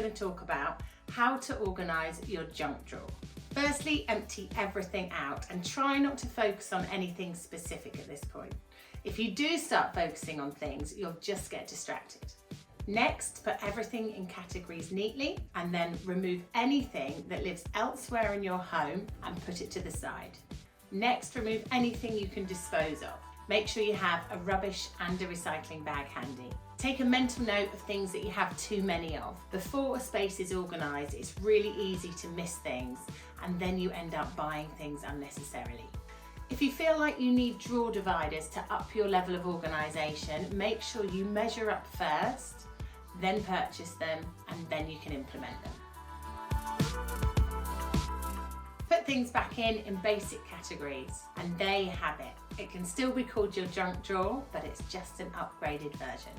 going to talk about how to organise your junk drawer. Firstly, empty everything out and try not to focus on anything specific at this point. If you do start focusing on things, you'll just get distracted. Next, put everything in categories neatly and then remove anything that lives elsewhere in your home and put it to the side. Next, remove anything you can dispose of. Make sure you have a rubbish and a recycling bag handy. Take a mental note of things that you have too many of. Before a space is organised, it's really easy to miss things and then you end up buying things unnecessarily. If you feel like you need drawer dividers to up your level of organisation, make sure you measure up first, then purchase them, and then you can implement them. Put things back in basic categories, and there you have it. It can still be called your junk drawer, but it's just an upgraded version.